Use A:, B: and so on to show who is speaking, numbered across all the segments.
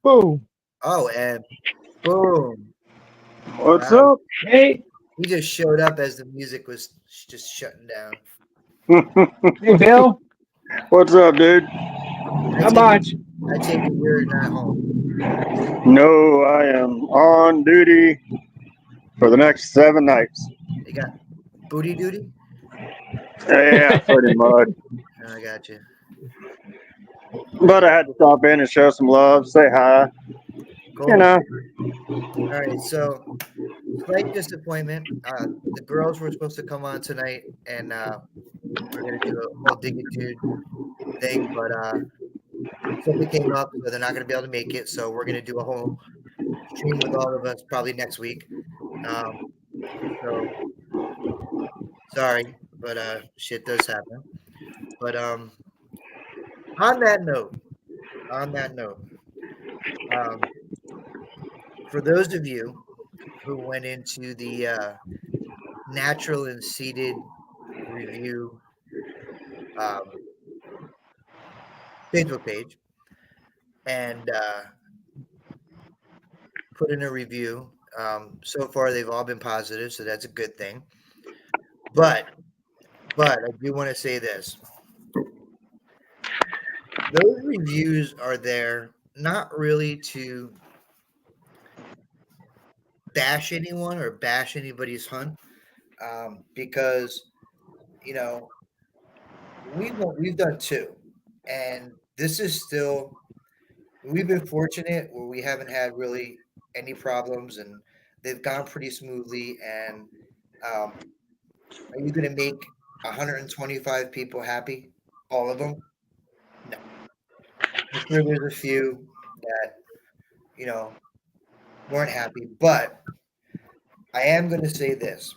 A: Boom.
B: Oh, and boom.
C: What's
B: Wow.
C: up?
A: Hey,
B: He just showed up as the music was just shutting down.
A: hey, Bill.
C: What's up, dude?
B: I
A: Not
B: take it.
A: much.
B: I take it you're not home.
C: No, I am on duty for the next 7 nights.
B: You got booty duty.
C: Yeah, pretty much.
B: I got you.
C: But I had to stop in and show some love, say hi. You
B: Cool.
C: know,
B: All right. So, slight disappointment. The girls were supposed to come on tonight, and we're gonna do a whole dig it dude thing, but something came up, so they're not gonna be able to make it. So we're gonna do a whole stream with all of us probably next week. Um, so sorry, but shit does happen. But on that note, on that note, um, for those of you who went into the natural and seated review um, Facebook page and put in a review, so far they've all been positive, so that's a good thing. But I do want to say this: those reviews are there not really to bash anyone or bash anybody's hunt, because you know we've done two, and this is still we've been fortunate where we haven't had really any problems, and they've gone pretty smoothly. And um, are you going to make 125 people happy? All of them? No. I'm sure there's a few that you know weren't happy, but I am going to say this: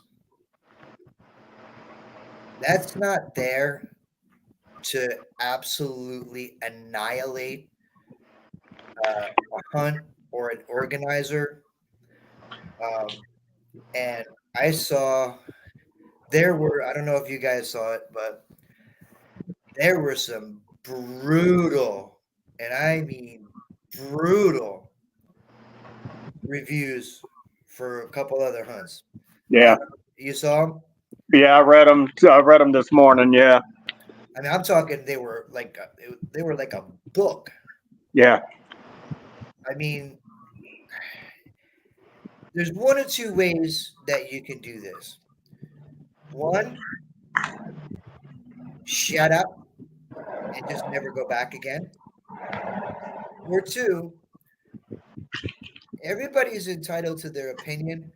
B: that's not there to absolutely annihilate a hunt or an organizer. Um, and I saw there were, I don't know if you guys saw it, but there were some brutal, and I mean brutal, reviews for a couple other hunts.
C: yeah,
B: You saw them?
C: yeah. I read them. I read them this morning. Yeah,
B: I mean, I'm talking they were like a book.
C: yeah.
B: I mean, there's one or two ways that you can do this. One, shut up and just never go back again. Or two, everybody's entitled to their opinion,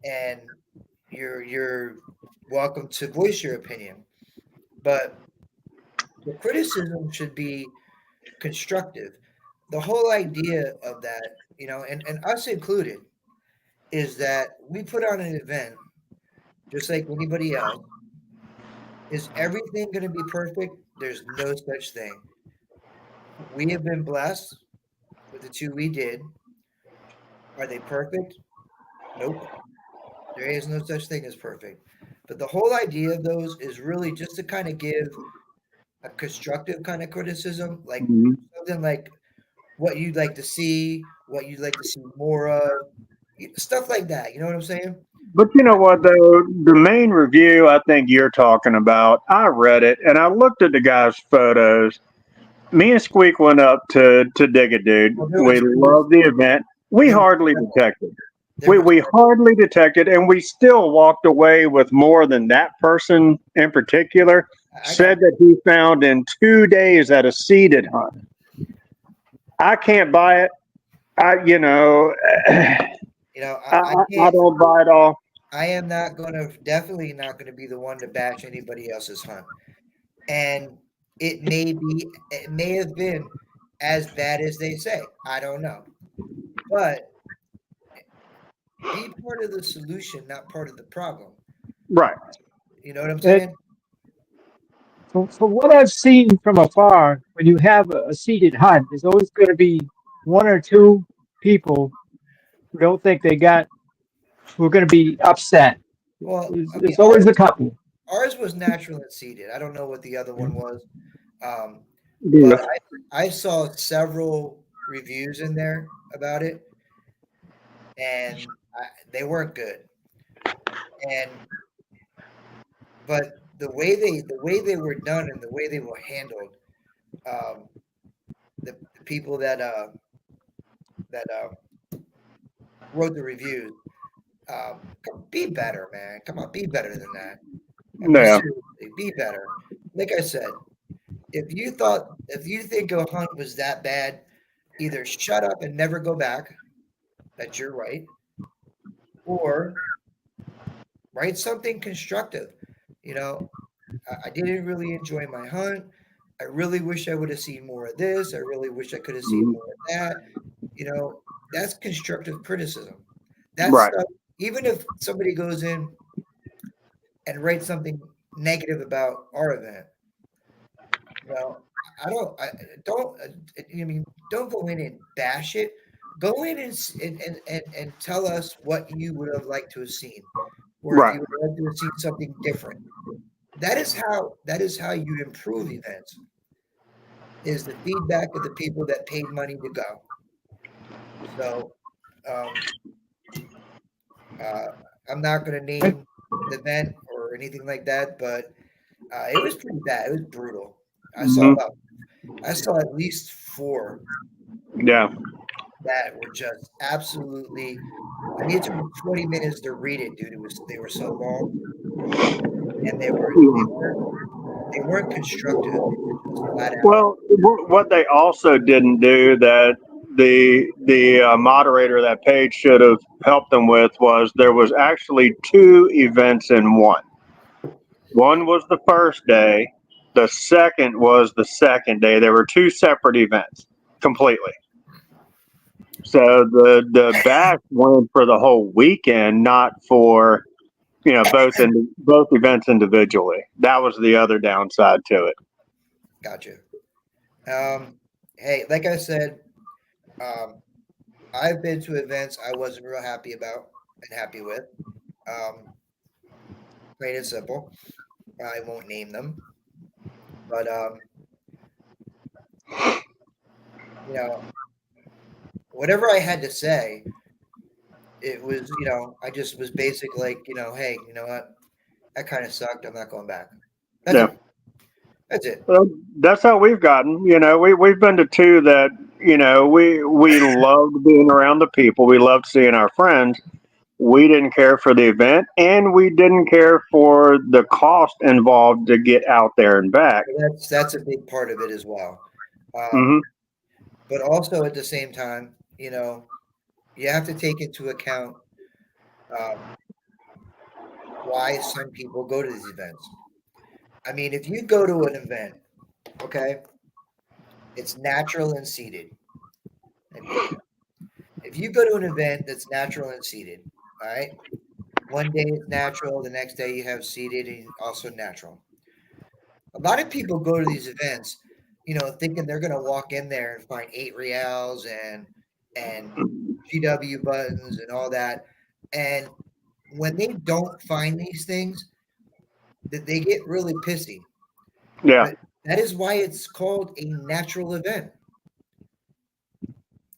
B: and you're welcome to voice your opinion. But the criticism should be constructive. The whole idea of that, and us included, is that we put on an event just like anybody else. Is everything going to be perfect? There's no such thing. We have been blessed with the two we did. Are they perfect? Nope. There is no such thing as perfect. But the whole idea of those is really just to kind of give a constructive kind of criticism, like
C: Mhm.
B: something like what you'd like to see, what you'd like to see more of, stuff like that. You know what I'm saying?
C: But you know what, though? The main review I think you're talking about, I read it and I looked at the guy's photos. Me and Squeak went up to dig a dude.
B: Well,
C: We loved the event. We
B: there was
C: hardly detected.
B: there was
C: We hardly detected, and we still walked away with more than that person in particular
B: I got
C: said that he found in 2 days at a seeded hunt. I can't buy it. You know,
B: I
C: I
B: can't.
C: don't buy it all.
B: I am not gonna definitely not gonna be the one to bash anybody else's hunt. And it may have been as bad as they say. I don't know. But be part of the solution, not part of the problem.
C: Right.
B: You know what I'm
A: It,
B: saying?
A: from what I've seen from afar, when you have a seated hunt, there's always going to be one or two people who don't think they got, who are going to be upset.
B: Well, I mean,
A: There's always a couple.
B: ours was natural and seeded. I don't know what the other one was, um,
C: Yeah.
B: but I saw several. reviews in there about it, and they weren't good. And but the way they were done and the way they were handled, um, the people that wrote the reviews, be better, man. Come on, be better than that. I mean,
C: Yeah.
B: seriously, be better. Like I said, if you think a hunt was that bad, either shut up and never go back. That's your right, or write something constructive. You know, I didn't really enjoy my hunt. I really wish I would have seen more of this. I really wish I could have seen
C: Mhm.
B: more of that. You know, that's constructive criticism. That's
C: Right.
B: stuff, even if somebody goes in and writes something negative about our event, you know, I mean, don't go in and bash it. Go in and tell us what you would have liked to have seen, or if
C: Right.
B: you would like to have seen something different. That is how you improve events, is the feedback of the people that paid money to go. So um, uh, I'm not going to name the event or anything like that, but it was pretty bad. It was brutal. I saw
C: Hmm.
B: about I saw at least four
C: Yeah.
B: that were just absolutely. I mean, it took me 20 minutes to read it, dude. They were so long, and they weren't constructive. They were just flat out.
C: Well, what they also didn't do that the moderator of that page should have helped them with was there was actually two events in one. One was the first day. The second was the second day. There were two separate events completely. So the bash went for the whole weekend, not for both events individually. That was the other downside to it.
B: Gotcha. Hey, like I said, um, I've been to events I wasn't real happy about and happy with. Um, Plain and simple. I won't name them, but you know, whatever I had to say, it was, I just was basic, like, hey, you know what? That kind of sucked. I'm not going back. That's
C: Yeah.
B: it. That's it.
C: Well, that's how we've gotten. We've been to two that we loved being around the people. We loved seeing our friends. We didn't care for the event, and we didn't care for the cost involved to get out there and back.
B: That's a big part of it as well.
C: Hmm.
B: But also at the same time, you have to take into account um, why some people go to these events. I mean, if you go to an event, okay, it's natural and seated. Admit that. If you go to an event that's natural and seated, all right, one day it's natural, the next day you have seated and also natural. A lot of people go to these events, thinking they're going to walk in there and find 8 reals and GW buttons and all that. And when they don't find these things, that they get really pissy.
C: Yeah.
B: But that is why it's called a natural event.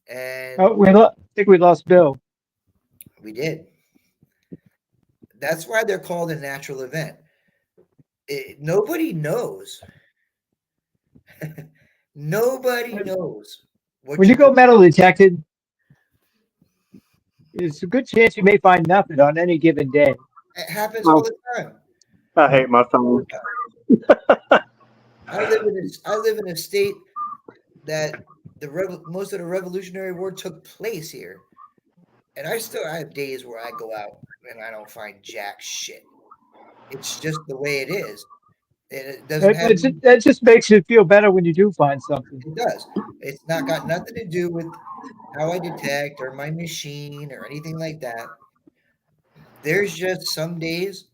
B: And
A: Oh, I think we lost Bill.
B: we did. That's why they're called a natural event. Nobody knows. Nobody knows what
A: When you
B: you're
A: go
B: going.
A: metal detected, it's a good chance you may find nothing on any given day.
B: It happens all
C: Well,
B: the time.
C: I hate my
B: All the
C: phone.
B: time. I live in a state that most of the Revolutionary War took place here, and I have days where I go out and I don't find jack shit. It's just the way it is. And it doesn't have any.
A: That just makes you feel better when you do find something.
B: It does. It's not got nothing to do with how I detect or my machine or anything like that. There's just some days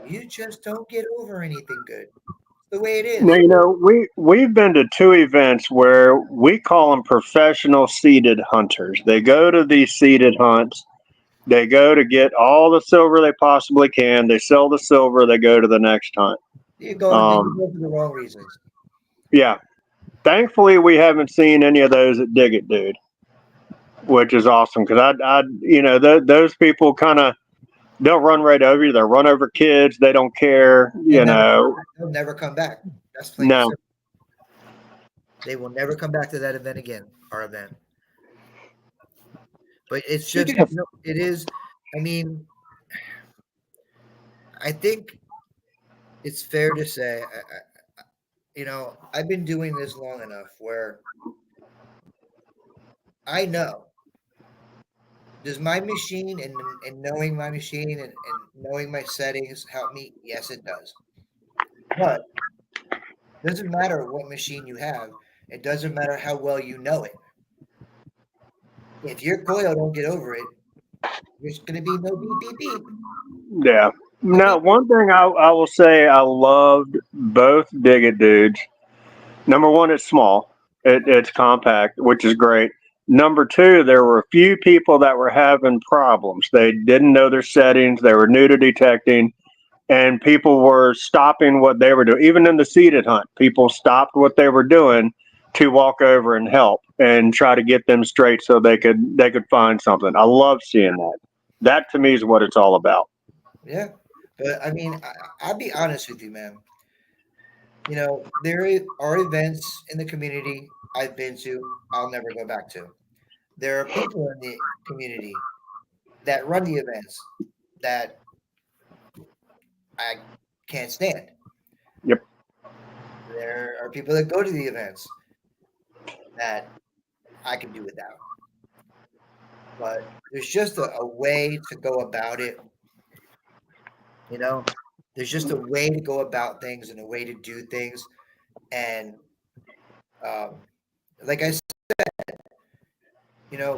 B: you just don't get over anything good. It's the way it
C: Now,
B: is.
C: we've been to two events where we call them professional seated hunters. They go to these seated hunts. They go to get all the silver they possibly can. They sell the silver. They go to the next hunt.
B: You go for
C: Um,
B: the wrong reasons.
C: yeah, Thankfully, we haven't seen any of those at Dig It Dude, which is awesome because those people kind of they'll run right over you. They'll run over kids. They don't care.
B: They'll never come back. That's plain and
C: No.
B: simple. They will never come back to that event again, our event. But it's just,
A: Speaking of-
B: it is, I mean, I think it's fair to say, I've been doing this long enough where I know, does my machine and knowing my machine and knowing my settings help me? Yes, it does. But it doesn't matter what machine you have. It doesn't matter how well you know it. If your coil don't get over it, there's going to be no beep, beep, beep.
C: Yeah. Now, one thing I will say, I loved both Dig It Dudes. Number one, it's small. It's compact, which is great. Number two, there were a few people that were having problems. They didn't know their settings. They were new to detecting, and people were stopping what they were doing. Even in the seated hunt, people stopped what they were doing to walk over and help and try to get them straight so they could find something. I love seeing that. That to me is what it's all about.
B: Yeah. But I mean, I'll be honest with you, man. There are events in the community I've been to, I'll never go back to. There are people in the community that run the events that I can't stand.
C: Yep.
B: There are people that go to the events that I can do without. But there's just a way to go about it. There's just a way to go about things and a way to do things. And like I said,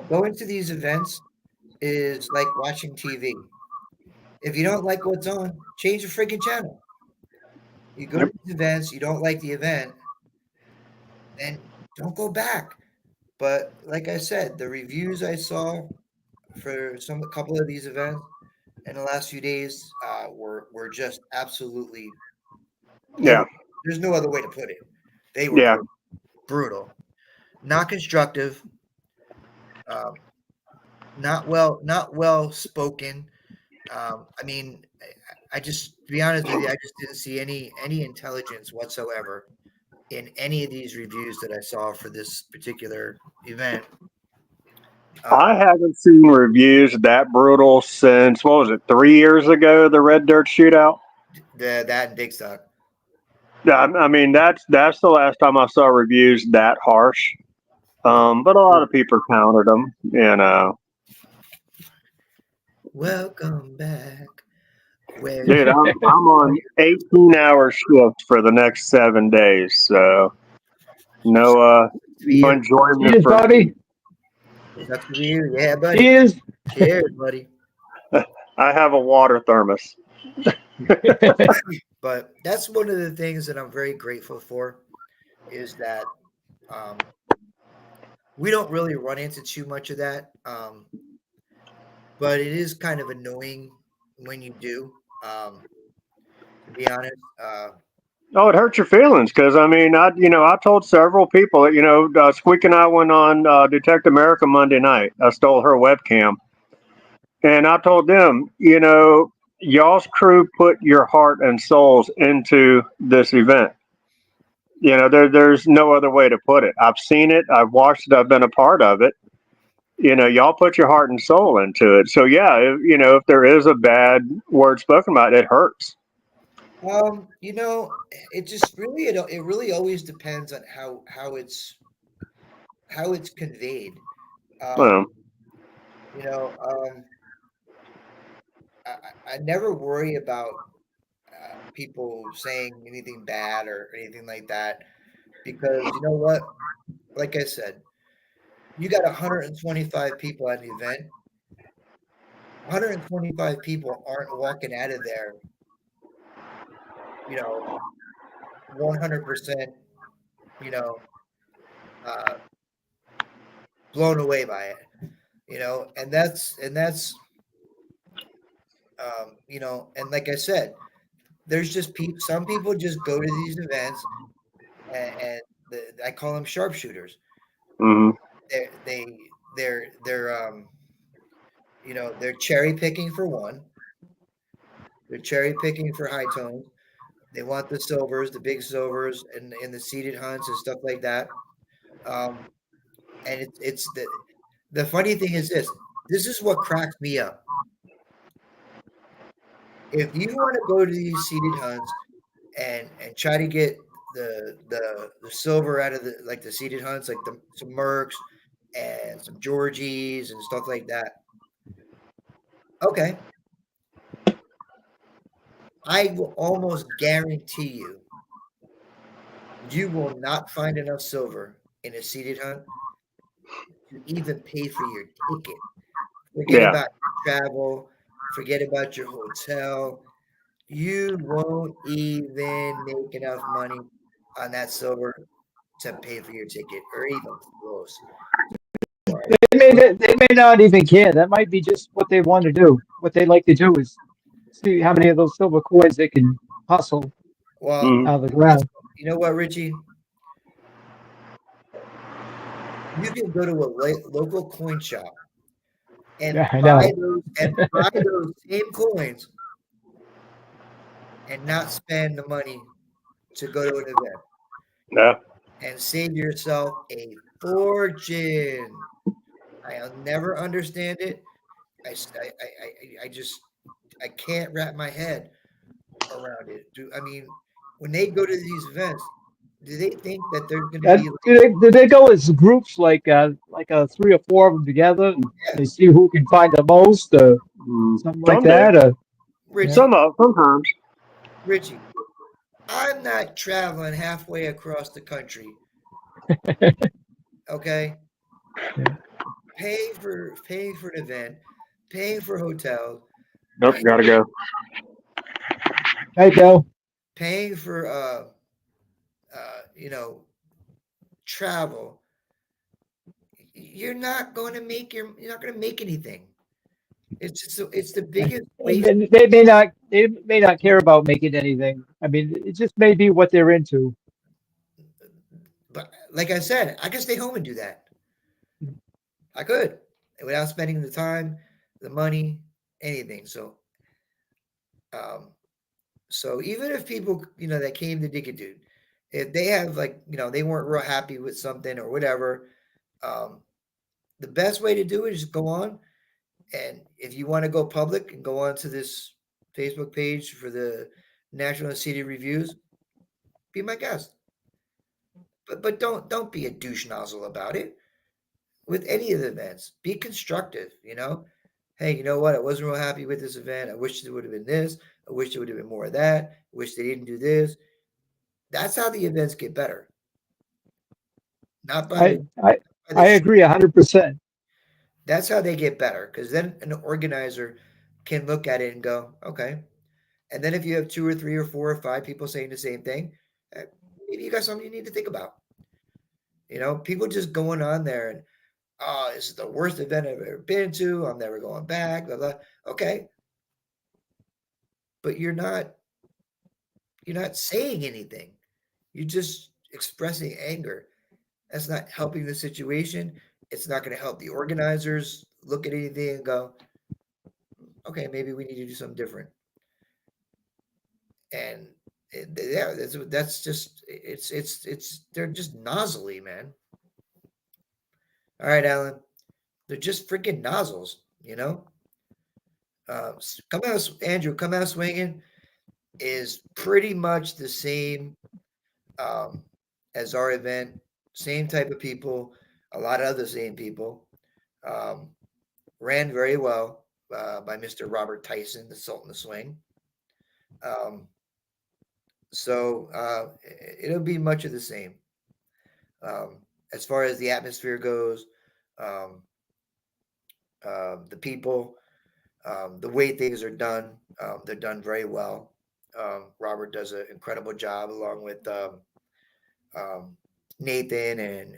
B: going to these events is like watching TV. If you don't like what's on, change the freaking channel. You go to these events, you don't like the event, then don't go back. But like I said, the reviews I saw for a couple of these events in the last few days were just absolutely There's no other way to put it. They were brutal, not constructive, not well spoken. I mean, I just, to be honest with you, I just didn't see any intelligence whatsoever in any of these reviews that I saw for this particular event.
C: I haven't seen reviews that brutal since, what was it, 3 years ago, the Red Dirt Shootout?
B: That and Big Stock.
C: Yeah, I mean, that's the last time I saw reviews that harsh. But a lot of people countered them,
B: Welcome back.
C: Dude, I'm on 18-hour shift for the next 7 days, so no enjoyment.
A: Cheers, buddy.
B: That's for you. Yeah, buddy.
A: Cheers.
B: Cheers, buddy.
C: I have a water thermos.
B: But that's one of the things that I'm very grateful for is that we don't really run into too much of that. But it is kind of annoying when you do, to be honest.
C: Oh, it hurts your feelings because I mean, I told several people that Squeak and I went on Detect America Monday night. I stole her webcam, and I told them, y'all's crew put your heart and souls into this event. There's no other way to put it. I've seen it. I've watched it. I've been a part of it. Y'all put your heart and soul into it. So yeah, if there is a bad word spoken about it, it hurts.
B: It just really it really always depends on how it's conveyed.
C: Well,
B: I never worry about people saying anything bad or anything like that because you know what? Like I said, you got 125 people at an event. 125 people aren't walking out of there, 100%, blown away by it, and that's, and like I said, there's just some people just go to these events and I call them sharpshooters.
C: Hmm.
B: They're they're cherry picking for one. They're cherry picking for high tones. They want the silvers, the big silvers, and in the seeded hunts and stuff like that. Um, and it's the funny thing is this. This is what cracks me up. If you want to go to these seeded hunts and try to get the silver out of the seeded hunts, like some Mercs and some Georgies and stuff like that. Okay, I will almost guarantee you will not find enough silver in a seeded hunt to even pay for your ticket. Forget
C: Yeah.
B: about your travel, forget about your hotel. You won't even make enough money on that silver to pay for your ticket or even close.
A: They may not even care. That might be just what they want to do. What they like to do is see how many of those silver coins they can hustle
B: Well,
C: Mhm.
A: out of the ground.
B: you know what, Richie? You can go to a local coin shop and
A: Yeah, I know.
B: buy those same coins and not spend the money to go to an event
C: Yeah.
B: and save yourself a fortune. I'll never understand it. I just I can't wrap my head around it. I mean, when they go to these events, do they think that there's going to
A: That,
B: be like,
A: do they go as groups like 3 or 4 of them together and they
B: yes,
A: see who can find the most or
C: Mm.
A: something like
C: Some do.
A: that? Or yeah.
B: Richie,
C: Sometimes.
B: Richie? I'm not traveling halfway across the country, okay? Paying for an event, paying for hotels,
C: Nope. Gotta go.
A: Hey, Bill.
B: paying for you know, travel. You're not going to make anything. It's the biggest waste.
A: They may not care about making anything. I mean, it just may be what they're into.
B: But like I said, I can stay home and do that. I could without spending the time, the money, anything. Um, so even if people, that came to Dickitude, if they have like, they weren't real happy with something or whatever, um, the best way to do it is just go on. And if you want to go public and go on to this Facebook page for the National City Reviews, be my guest. But don't be a douche nozzle about it. With any of the events, be constructive. Hey, you know what? I wasn't real happy with this event. I wish it would have been this. I wish there would have been more of that. I wish they didn't do this. That's how the events get better. Not by
A: I
B: the
A: I
B: by the
A: I
B: sh-
A: agree 100%.
B: That's how they get better because then an organizer can look at it and go, okay. And then if you have two or three or four or five people saying the same thing, eh, maybe you got something you need to think about. People just going on there and, oh, this is the worst event I've ever been to. I'm never going back. Blah blah. Okay, but you're not saying anything. You're just expressing anger. That's not helping the situation. It's not going to help the organizers look at anything and go, okay, maybe we need to do something different. And yeah, that's just they're just nozzly, man. All right, Alan, they're just freaking nozzles. Come out, Andrew. Come out swinging is pretty much the same as our event. Same type of people, a lot of other same people. Um, ran very well by Mr. Robert Tyson, the Sultan of Swing. Um, so it'll be much of the same. Um, as far as the atmosphere goes, um, the people, the way things are done, they're done very well. Robert does an incredible job along with um, Nathan and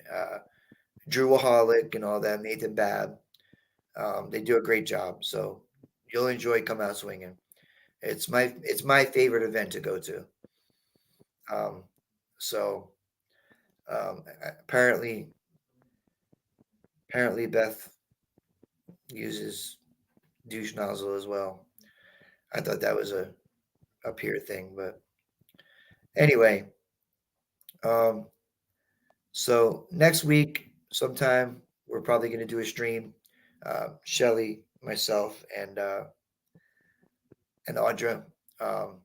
B: Drew Waholic and all that, Nathan Babb. They do a great job. So you'll enjoy Come Out Swinging. It's my favorite event to go to. Um, so Apparently Beth uses douche nozzle as well. I thought that was a peer thing, but anyway. Um, so next week, sometime, we're probably going to do a stream. Shelly, myself, and Audra, um,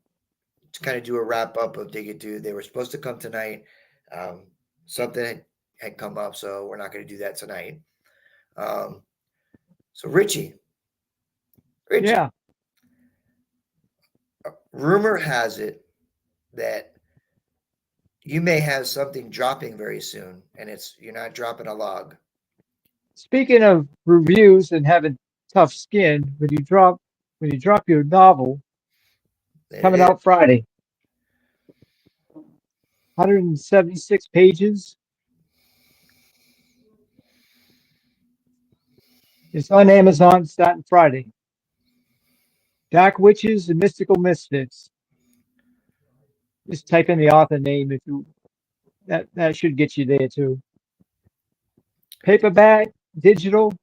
B: to kind of do a wrap up of Dig It Dude. They were supposed to come tonight. Um, something had come up, so we're not going to do that tonight. So Richie,
A: Yeah.
B: rumor has it that you may have something dropping very soon, and you're not dropping a log.
A: Speaking of reviews and having tough skin, when you drop your novel,
B: There
A: coming
B: it is.
A: out Friday, 176 pages. It's on Amazon starting Friday. Dark Witches and Mystical Misfits. Just type in the author name if you that should get you there too. Paperback, digital,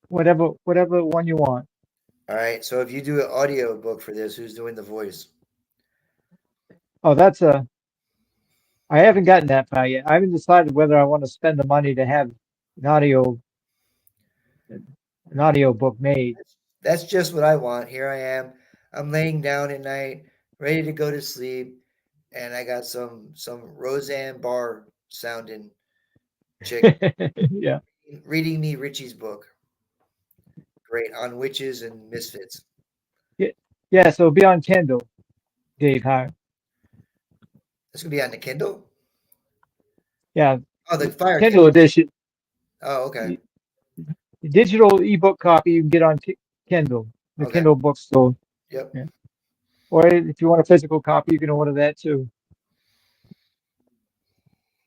A: whatever one you want.
B: All right. So if you do an audio book for this, who's doing the voice?
A: Oh, I haven't gotten that far yet. I haven't decided whether I want to spend the money to have an audio book made.
B: That's just what I want. Here I am. I'm laying down at night, ready to go to sleep, and I got some Roseanne Barr sounding chick
A: Yeah.
B: reading me Richie's book. Great, on witches and misfits.
A: Yeah, so it'll be on Kindle, Dave Hart.
B: This gonna be on the Kindle.
A: Yeah,
B: Oh, the Fire
A: Kindle edition.
B: Oh, okay.
A: The digital ebook copy you can get on Kindle, the
B: Okay.
A: Kindle bookstore.
B: Yep.
A: Yeah. Or if you want a physical copy, you can order that too.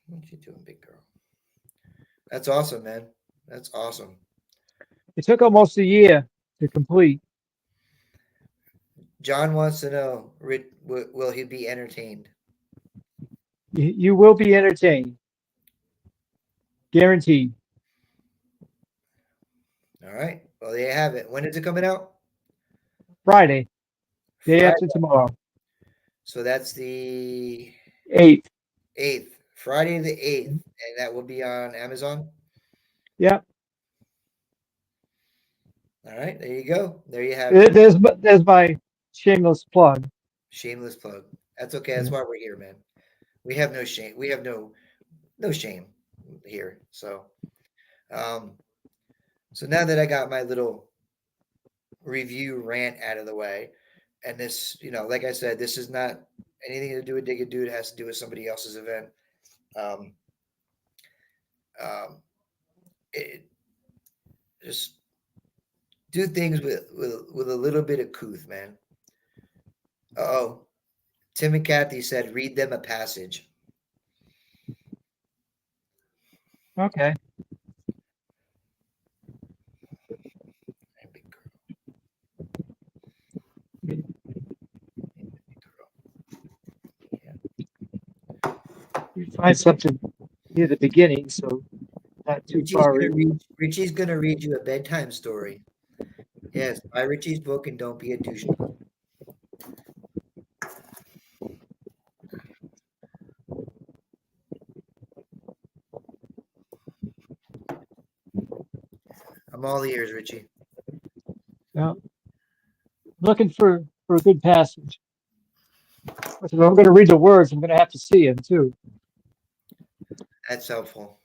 B: What you doing, big girl? That's awesome, man. That's awesome.
A: It took almost a year to complete.
B: John wants to know, will he be entertained?
A: You will be entertained. Guaranteed.
B: All right. Well, there you have it. When is it coming out?
A: Friday, day
B: Friday.
A: after tomorrow,
B: So that's the
A: 8th.
B: 8th. Friday the 8th. And that will be on Amazon.
A: Yep.
B: All right. There you go. There you have it.
A: There's my shameless plug.
B: Shameless plug. That's okay. That's why we're here, man. We have no shame. We have no shame here. So so now that I got my little review rant out of the way, and this, like I said, this is not anything to do with Dig It Dude. It has to do with somebody else's event. It just do things with a little bit of couth, man. Oh, Tim and Kathy said, read them a passage.
A: Okay. You find something near the beginning, so not too far.
B: Richie's gonna read you a bedtime story. Yes, buy Richie's book and don't be a douche. I'm all ears, Richie.
A: Yeah. Looking for a good passage. If I'm going to read the words, I'm going to have to see them too.
B: That's helpful.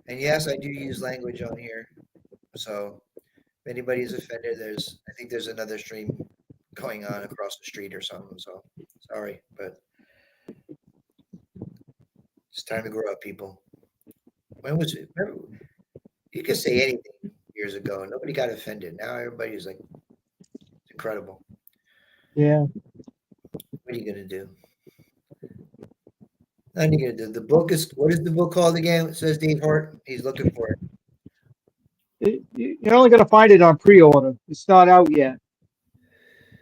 B: And yes, I do use language on here. So if anybody's offended, I think there's another stream going on across the street or something. So sorry, but it's time to grow up, people. When was it? Remember, you could say anything years ago and nobody got offended. Now everybody's like, it's incredible.
A: Yeah.
B: What are you gonna do? I need to do the book is what is the book called again? It says Dave Hart. He's looking for it.
A: You're only going to find it on pre-order. It's not out yet.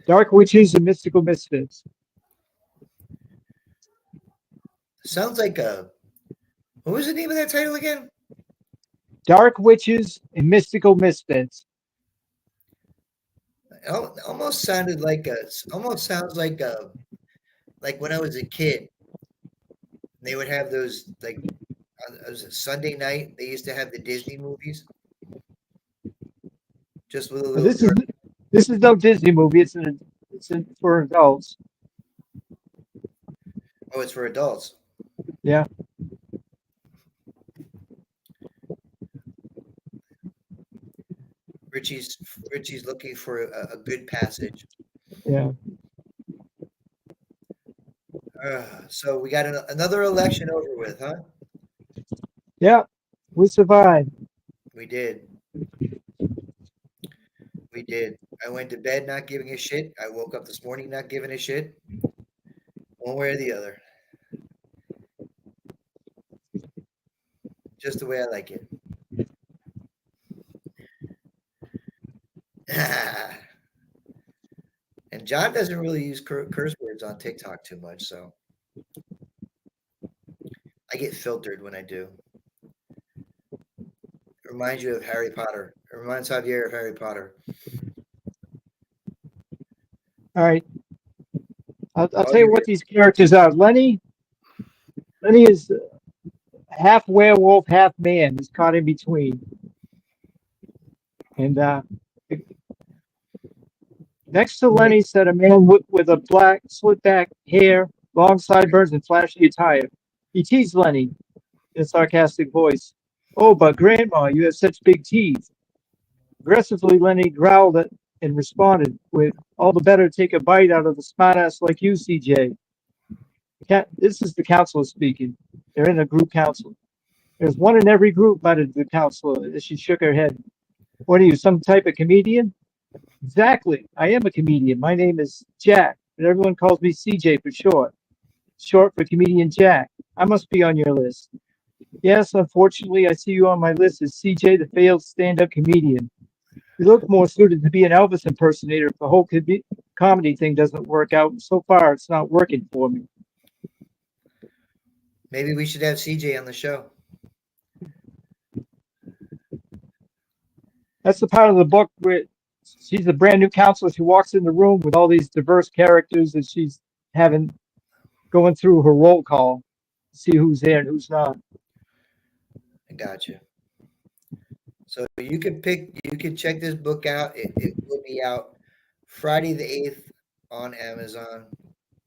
A: Dark Witches and Mystical Misfits.
B: Sounds like a what was the name of that title again?
A: Dark Witches and Mystical Misfits.
B: Almost sounded like almost sounds like when I was a kid. They would have those like on a Sunday night. They used to have the Disney movies, just with a
A: But
B: little.
A: this is no Disney movie. It's for adults.
B: Oh, it's for adults.
A: Yeah.
B: Richie's looking for a good passage.
A: Yeah.
B: So we got another election over with, huh?
A: Yeah. We survived.
B: We did. We did. I went to bed not giving a shit. I woke up this morning not giving a shit. One way or the other. Just the way I like it. And John doesn't really use curse words on TikTok too much, so I get filtered when I do. It reminds you of Harry Potter. It reminds Javier of Harry Potter.
A: All right. I'll tell you what these characters are. Lenny is half werewolf, half man. He's caught in between. And next to Lenny sat a man with a black slit back hair, long sideburns, and flashy attire. He teased Lenny in a sarcastic voice. Oh, but Grandma, you have such big teeth. Aggressively, Lenny growled and responded with, all the better take a bite out of a smartass like you, CJ. This is the counselor speaking. They're in a group council. There's one in every group, muttered the counselor as she shook her head. What are you, some type of comedian? Exactly. I am a comedian. My name is Jack, but everyone calls me CJ for short. Short for Comedian Jack. I must be on your list. Yes, unfortunately, I see you on my list as CJ, the failed stand-up comedian. You look more suited to be an Elvis impersonator if the whole comedy thing doesn't work out. So far, it's not working for me.
B: Maybe we should have CJ on the show.
A: That's the part of the book where she's the brand new counselor. She walks in the room with all these diverse characters that she's going through her roll call to see who's there and who's not.
B: I got you. So you can check this book out. It will be out Friday the 8th on Amazon.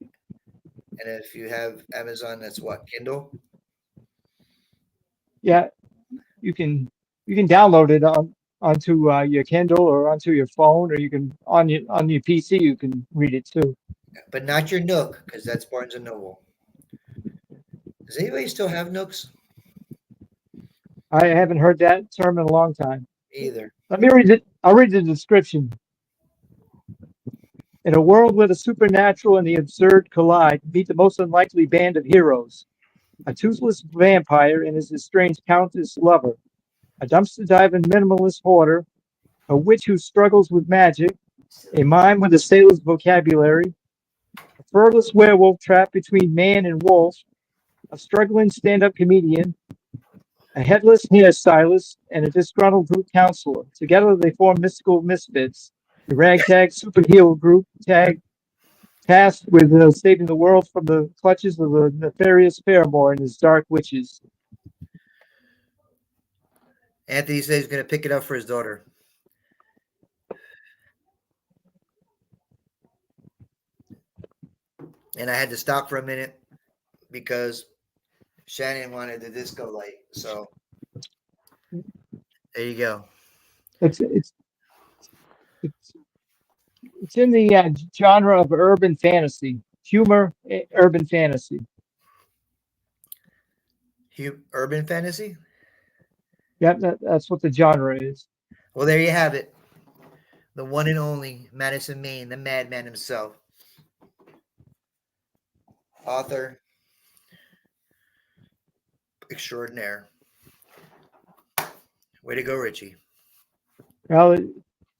B: And if you have Amazon, that's what, Kindle?
A: Yeah, you can download it onto your Kindle or onto your phone, or you can on your PC you can read it too.
B: But not your Nook, because that's Barnes and Noble. Does anybody still have Nooks?
A: I haven't heard that term in a long time.
B: Either.
A: Let me read it. I'll read the description. In a world where the supernatural and the absurd collide, meet the most unlikely band of heroes. A toothless vampire and his estranged countess lover. A dumpster-diving minimalist hoarder. A witch who struggles with magic. A mime with a sailor's vocabulary. A furless werewolf trapped between man and wolf. A struggling stand-up comedian. A headless hairstylist, and a disgruntled group counselor. Together they form Mystical Misfits, the ragtag superhero group tasked with saving the world from the clutches of the nefarious Paramore and his dark witches.
B: Anthony says he's going to pick it up for his daughter. And I had to stop for a minute because Shannon wanted the disco light. So there you go.
A: It's in the genre of urban fantasy, humor, urban fantasy.
B: Urban fantasy?
A: Yeah, that's what the genre is.
B: Well, there you have it. The one and only Madison Maine, the madman himself. Author, extraordinaire. Way to go, Richie.
A: Well, it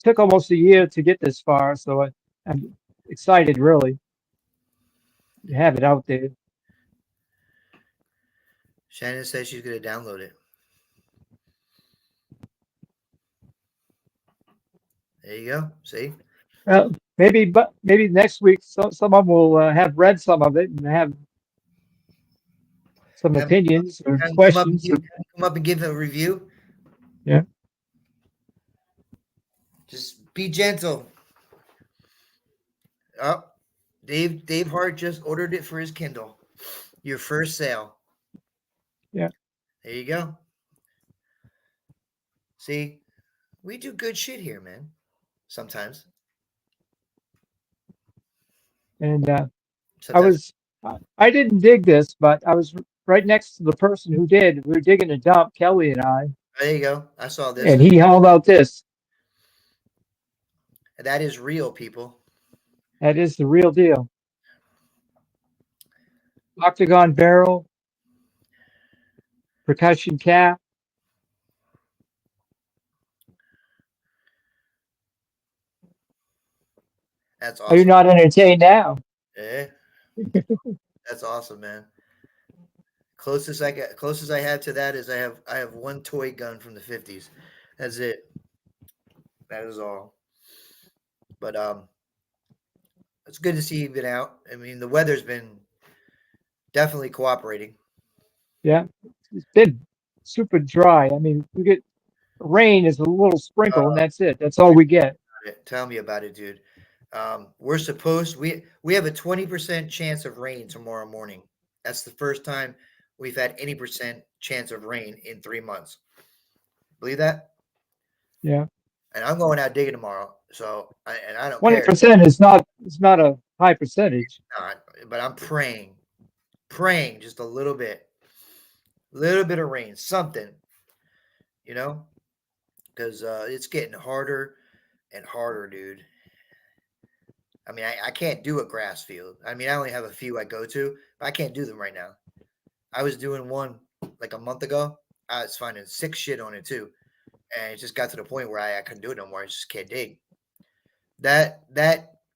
A: took almost a year to get this far, so I'm excited, really, to have it out there.
B: Shannon says she's going to download it. There you go. See?
A: Well, maybe next week some of them will have read some of it and have some
B: Have-
A: opinions or
B: Have him
A: questions.
B: come up and give a review.
A: Yeah.
B: Just be gentle. Oh, Dave Hart just ordered it for his Kindle. Your first sale.
A: Yeah.
B: There you go. See, we do good shit here, man. Sometimes.
A: And
B: Sometimes.
A: I didn't dig this, but I was right next to the person who did. We were digging a dump, Kelly and I,
B: There you go. I saw this.
A: and he hauled out this.
B: That is real, people.
A: That is the real deal. Octagon barrel, percussion cap.
B: That's
A: Are you
B: awesome.
A: not entertained now?
B: Eh? That's awesome, man. Closest I have to that is I have one toy gun from the 50s. That's it. That is all. But it's good to see you've been out. I mean, the weather's been definitely cooperating.
A: Yeah, it's been super dry. I mean, we get rain is a little sprinkle, and that's it. That's all we get.
B: Tell me about it, dude. We have a 20% chance of rain tomorrow morning. That's the first time we've had any percent chance of rain in 3 months. Believe that?
A: Yeah,
B: And I'm going out digging tomorrow, so I don't
A: 20% is not a high percentage.
B: care. But I'm praying just a little bit of rain, something, because it's getting harder and harder, dude. I mean, I can't do a grass field. I mean, I only have a few I go to, but I can't do them right now. I was doing one like a month ago. I was finding sick shit on it too, and it just got to the point where I couldn't do it no more. I just can't dig. That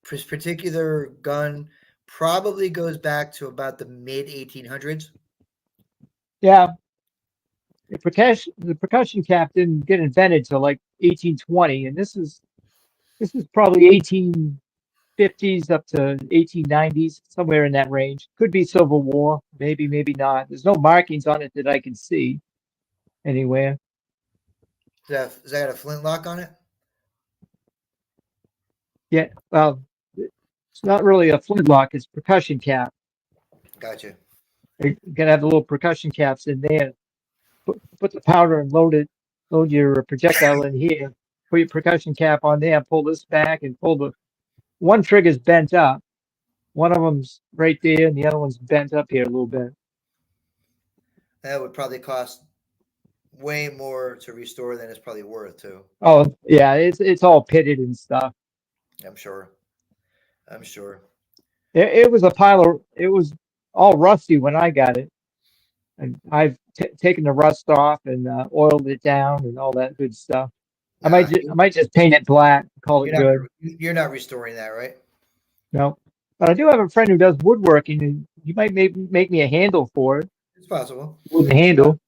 B: particular gun probably goes back to about the mid 1800s.
A: Yeah, the percussion cap didn't get invented till like 1820, and this is probably 1850s up to 1890s, somewhere in that range. Could be Civil War, maybe not. There's no markings on it that I can see anywhere.
B: Does that got a flintlock on it?
A: Yeah, well, it's not really a flintlock. It's percussion cap.
B: Gotcha.
A: You're gonna have the little percussion caps in there. Put the powder and load your projectile in here. Put your percussion cap on there. Pull this back and pull the one trigger's bent up. One of them's right there, and the other one's bent up here a little bit.
B: That would probably cost way more to restore than it's probably worth too.
A: Oh yeah, it's all pitted and stuff.
B: I'm sure.
A: It was it was all rusty when I got it, and I've taken the rust off and oiled it down and all that good stuff. I might just paint it black, call it good.
B: You're not restoring that, right?
A: No, but I do have a friend who does woodworking, and he might make me a handle for it.
B: It's possible.
A: Wooden handle.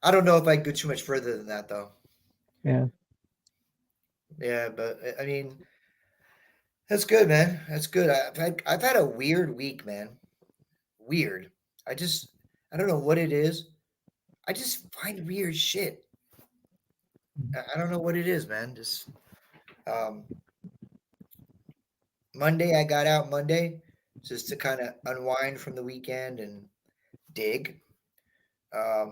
B: I don't know if I can go too much further than that, though.
A: Yeah.
B: Yeah, but I mean, that's good, man. That's good. I've had a weird week, man. Weird. I don't know what it is. I just find weird shit. I don't know what it is, man. Just Monday, I got out Monday just to kind of unwind from the weekend and dig. I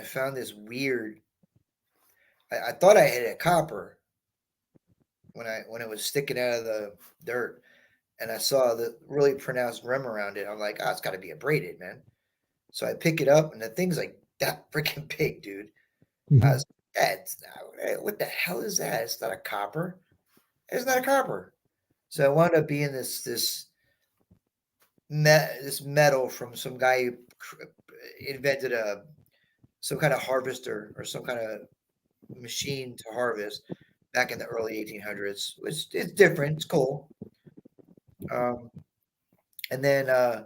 B: found this weird. I thought I hit a copper when it was sticking out of the dirt, and I saw the really pronounced rim around it. I'm like, oh, it's got to be a braided, man. So I pick it up, and the thing's like that freaking big, dude. I was, what the hell is that? It's not a copper. It's not a copper. So I wound up being this metal from some guy who invented a some kind of harvester or some kind of machine to harvest back in the early 1800s. Which it's different. It's cool. Um, and then I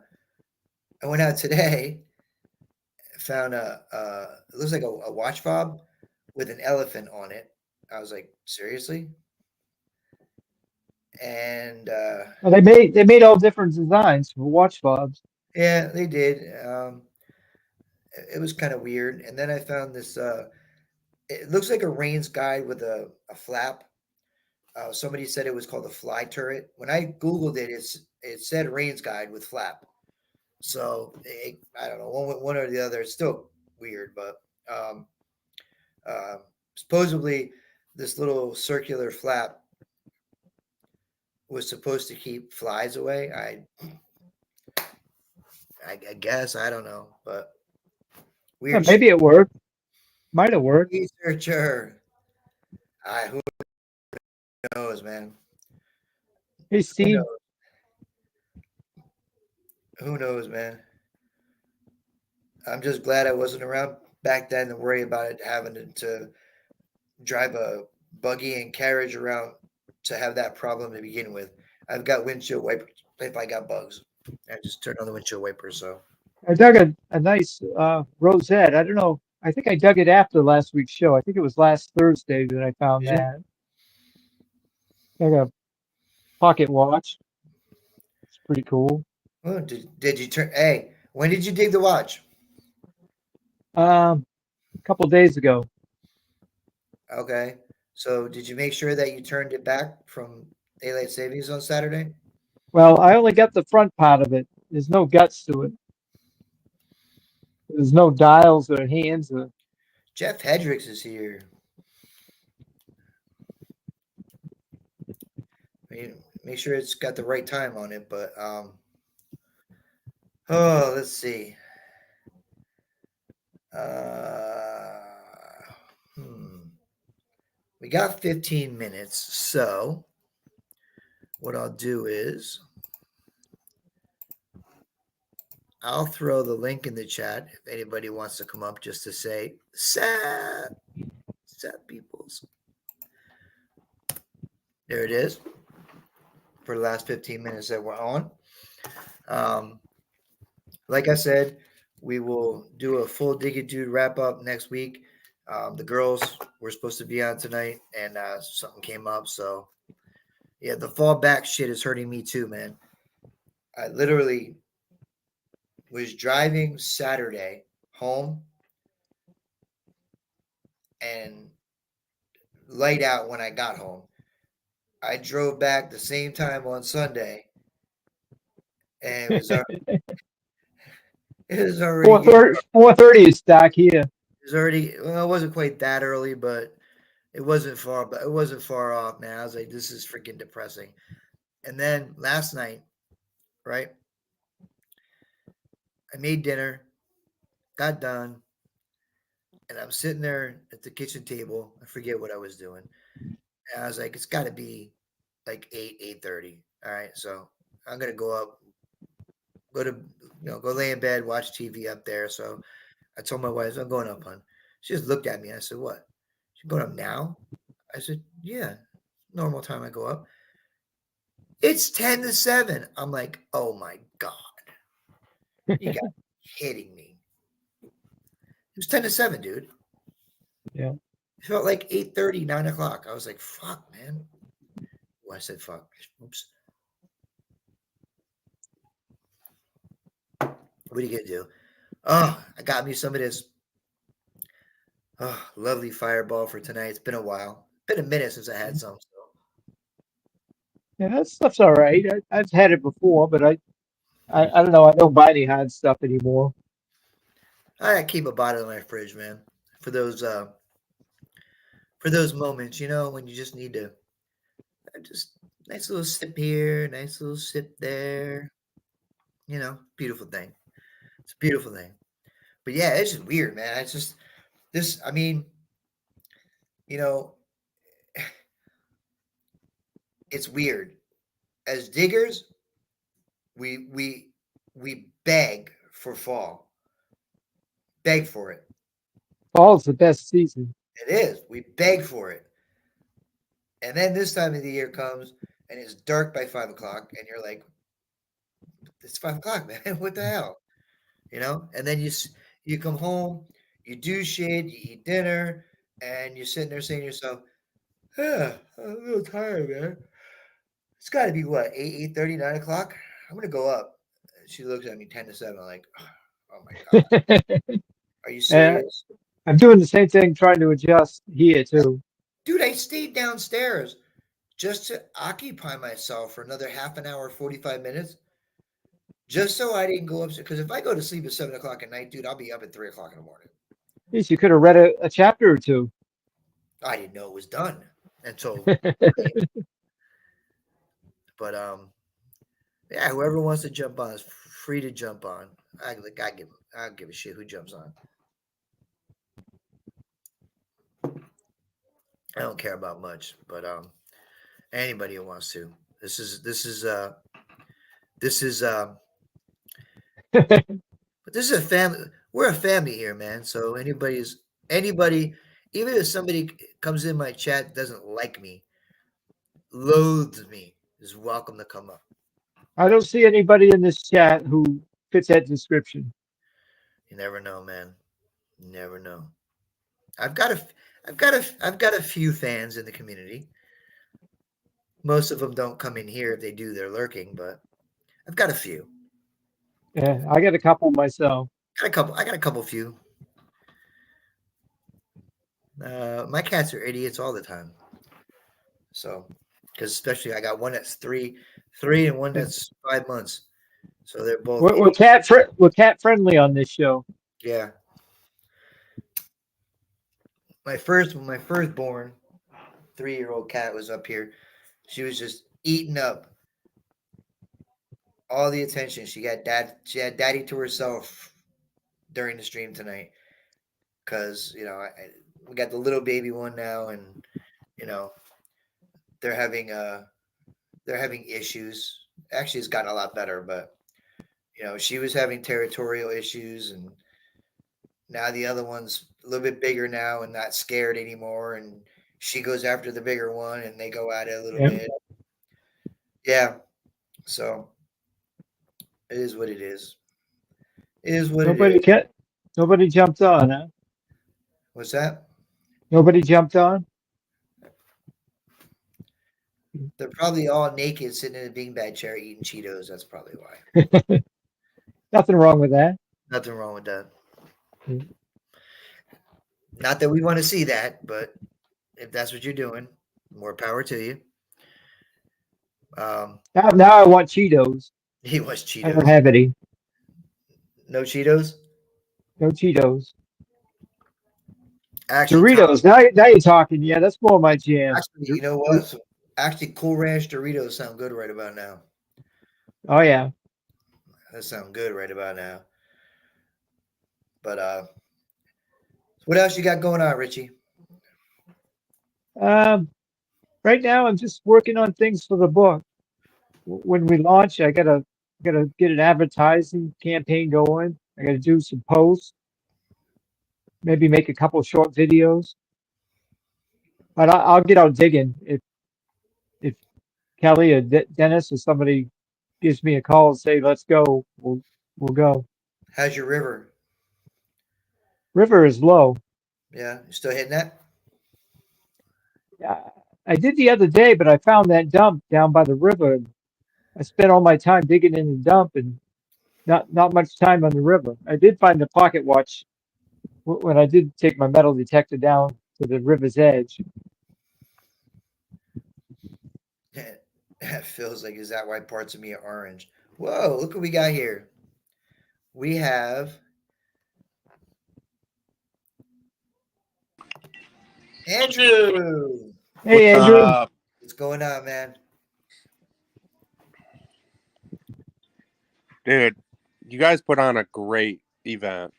B: went out today, found it looks like a watch fob with an elephant on it. I was like, seriously? And
A: Well, they made all different designs for watch fobs.
B: yeah, they did. It was kind of weird. And then I found this. It looks like a Rains guide with a flap. Somebody said it was called a fly turret. When I googled it, it said Rains guide with flap. So I don't know, one or the other. It's still weird, but um, uh, supposedly this little circular flap was supposed to keep flies away. I guess I don't know, but
A: Yeah,
B: weird
A: maybe it worked. Might have worked.
B: researcher. Who knows, man?
A: Hey,
B: Who
A: Steve.
B: knows? Who knows, man? I'm just glad I wasn't around back then to worry about it having to drive a buggy and carriage around to have that problem to begin with. I've got windshield wipers. If I got bugs, I just turn on the windshield wipers. So
A: I dug a nice rosette. I don't know. I think I dug it after last week's show. I think it was last Thursday that I found
B: did you?
A: that. Like a pocket watch. It's pretty cool.
B: Oh, did you turn? Hey, when did you dig the watch?
A: A couple days ago.
B: Okay, so did you make sure that you turned it back from daylight savings on Saturday?
A: Well, I only got the front part of it. There's no guts to it. There's no dials or hands or
B: Jeff Hendricks is here. Make sure it's got the right time on it, but oh, let's see. Uh, hmm. We got 15 minutes, so what I'll do is I'll throw the link in the chat if anybody wants to come up just to say "Sap, peoples." There it is for the last 15 minutes that we're on. Um, like I said, we will do a full Dig It Dude wrap up next week. The girls were supposed to be on tonight, and something came up. So, yeah, the fallback shit is hurting me too, man. I literally was driving Saturday home and light out when I got home. I drove back the same time on Sunday, and it was already getting
A: 4:30 is dark here.
B: It was already well, it wasn't quite that early, but it wasn't far. But it wasn't far off, man. I was like, this is freaking depressing. And then last night, right? I made dinner, got done, and I'm sitting there at the kitchen table. I forget what I was doing. And I was like, it's got to be like 8:30. All right, so I'm gonna go up, go lay in bed, watch TV up there. So I told my wife, I'm going up, hon. She just looked at me. I said, what? She's going up now? I said, yeah, normal time I go up. It's 10 to 7. I'm like, oh my God. You got kidding me. It was 10 to 7, dude.
A: Yeah.
B: It felt like 8:30, 9 o'clock. I was like, fuck, man. Oh, I said fuck. Oops. What are you gonna do? Oh, I got me some of this. Oh, lovely Fireball for tonight. It's been a while. Been a minute since I had some. So.
A: Yeah, that stuff's all right. I've had it before, but I don't know. I don't buy any hard stuff anymore.
B: I keep a bottle in my fridge, man, for those moments, when you just need to just nice little sip here, nice little sip there. Beautiful thing. It's a beautiful thing. But yeah, it's just weird, man. It's just this. I mean, it's weird. As diggers, we beg for fall, beg for it.
A: Fall's the best season.
B: It is. We beg for it. And then this time of the year comes and it's dark by 5 o'clock, and you're like, it's 5 o'clock, man. What the hell? And then you come home, you do shit, you eat dinner, and you're sitting there saying to yourself, yeah, I'm a little tired, man. It's got to be what, 8:30, 9 o'clock? I'm going to go up. She looks at me 10 to 7. I'm like, oh my God. Are you serious?
A: I'm doing the same thing, trying to adjust here too.
B: Dude, I stayed downstairs just to occupy myself for another half an hour, 45 minutes, just so I didn't go upstairs. Because if I go to sleep at 7 o'clock at night, dude, I'll be up at 3 o'clock in the morning.
A: Yes, you could have read a chapter or two.
B: I didn't know it was done until. But yeah, whoever wants to jump on is free to jump on. I give a shit who jumps on. I don't care about much, but anybody who wants to. This is but this is a family. We're a family here, man. So anybody, even if somebody comes in my chat doesn't like me, loathes me, is welcome to come up.
A: I don't see anybody in this chat who fits that description.
B: You never know, man. You never know. I've got a few fans in the community. Most of them don't come in here. If they do, they're lurking, but I've got a few.
A: Yeah, I got a couple myself.
B: I got a couple few. My cats are idiots all the time. So, because especially I got one that's three, and one that's 5 months. So they're both.
A: We're cat friendly on this show.
B: Yeah. My firstborn 3-year-old cat was up here. She was just eating up all the attention. She had daddy to herself during the stream tonight. Because, we got the little baby one now, and, they're having issues. Actually, it's gotten a lot better, but, she was having territorial issues, and now the other one's a little bit bigger now and not scared anymore, and she goes after the bigger one, and they go at it a little bit. Yeah. So it is what it is. It is what it is.
A: Nobody jumped on, huh?
B: What's that?
A: Nobody jumped on?
B: They're probably all naked sitting in a beanbag chair eating Cheetos. That's probably why.
A: Nothing wrong with that.
B: Nothing wrong with that.
A: Mm.
B: Not that we want to see that, but if that's what you're doing, more power to you.
A: Now I want Cheetos.
B: He wants Cheetos.
A: I don't have any.
B: No Cheetos?
A: No Cheetos.
B: Actually,
A: Doritos. Now you're talking. Yeah, that's more my jam.
B: Actually, you know what? Actually, Cool Ranch Doritos sound good right about now.
A: Oh yeah.
B: That sound good right about now. But what else you got going on, Richie?
A: Right now I'm just working on things for the book. When we launch, I gotta get an advertising campaign going. I gotta do some posts. Maybe make a couple short videos. But I'll get out digging if Kelly or Dennis or somebody gives me a call and say let's go. We'll go.
B: How's your river?
A: River is low.
B: Yeah, you still hitting that?
A: I did the other day, but I found that dump down by the river. I spent all my time digging in the dump and not much time on the river. I did find the pocket watch when I did take my metal detector down to the river's edge.
B: That feels like, is that why parts of me are orange? Whoa, look what we got here. We have Andrew.
A: Hey, Andrew.
B: What's going on, man?
D: Dude, you guys put on a great event.